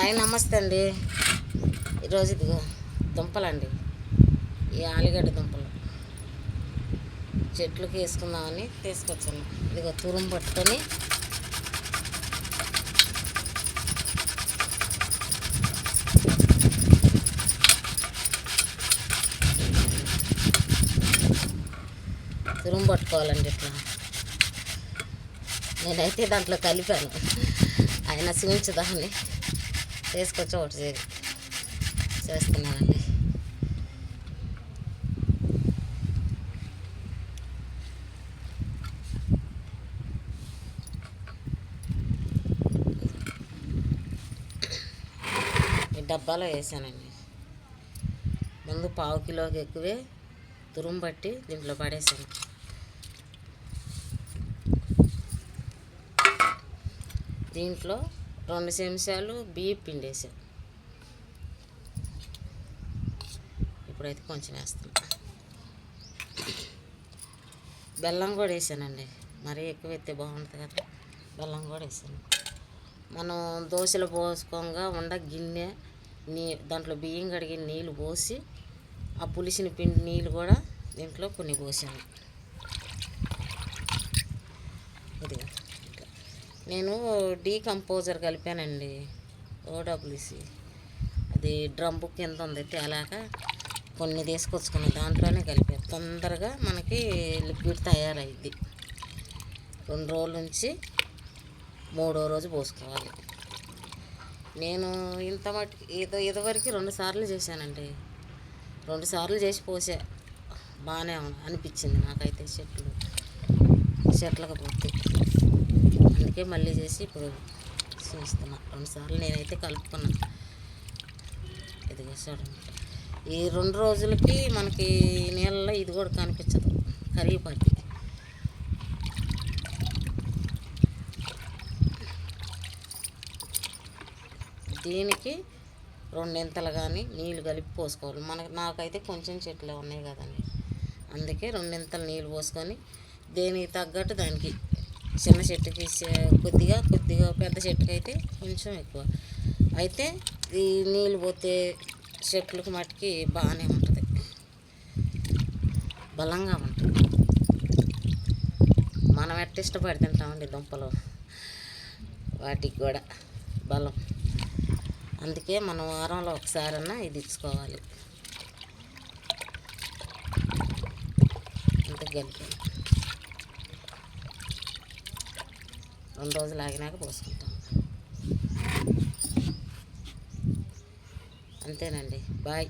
Hi నమస్తే అండి. ఈరోజు ఇదిగో దుంపలండి, ఈ ఆలుగడ్డ దుంపలు చెట్లుకి వేసుకుందామని తీసుకొచ్చాను. ఇదిగో తురుము పట్టుకొని తురుము పట్టుకోవాలండి. ఇట్లా నేనైతే దాంట్లో కలిపాను, ఆయన చూపించదాన్ని తీసుకొచ్చి ఒకటి చేస్తున్నానండి. ఈ డబ్బాలో వేసానండి. ముందు పావు కిలోకి ఎక్కువే తురుము పట్టి దీంట్లో పడేసాను. దీంట్లో 2 చెంచాలు బియ్యం పిండి వేసాను. ఇప్పుడైతే కొంచెం వేస్తాను. బెల్లం కూడా వేసానండి, మరీ ఎక్కువ ఎత్తే బాగుంటుంది కదా, బెల్లం కూడా వేసాను. మనం దోశలు పోసుకోగా ఉండ గిన్నె దాంట్లో బియ్యం కడిగి నీళ్ళు పోసి ఆ పులిసిన పిండి నీళ్ళు కూడా దీంట్లో కొన్ని పోసాను. ఇదిగా నేను డీకంపోజర్ కలిపానండి, ఓడబ్ల్యూసి. అది డ్రమ్ము కింద ఉంది, తేలాక కొన్ని తీసుకొచ్చుకున్న దాంట్లోనే కలిపాను. తొందరగా మనకి లిక్విడ్ తయారైద్ది. 2 రోజుల నుంచి 3వ రోజు పోసుకోవాలి. నేను ఇంత మట్టుకు ఇదివరకు 2 సార్లు చేశానండి. 2 సార్లు చేసి పోసా, బాగానే అనిపించింది నాకైతే చెట్లకు పోతే. అందుకే మళ్ళీ చేసి ఇప్పుడు చూస్తున్నా. 2 సార్లు నేనైతే కలుపుకున్నాను. ఇదిగో చూడండి, ఈ 2 రోజులకి మనకి నీళ్ళలో ఇది కూడా కనిపించదు, కరిగిపోద్ది. దీనికి 2 కానీ నీళ్ళు కలిపి పోసుకోవాలి. నాకైతే కొంచెం చెట్లు ఉన్నాయి కదండి, అందుకే 2 నీళ్ళు పోసుకొని దేనికి తగ్గట్టు దానికి, చిన్న చెట్టుకి కొద్దిగా పెద్ద చెట్టుకి అయితే కొంచెం ఎక్కువ. అయితే ఈ నీళ్ళు పోతే చెట్లకు మట్టుకి బాగానే ఉంటుంది, బలంగా ఉంటుంది. మనం ఎట్ట ఇష్టపడి తింటామండి దుంపలు, వాటికి కూడా బలం. అందుకే మనం వారంలో ఒకసారన్నా ఇది ఇచ్చుకోవాలి. అంతే కలిపి 2 రోజులు ఆగినాక పోసుకుంటాం. అంతేనండి, బాయ్.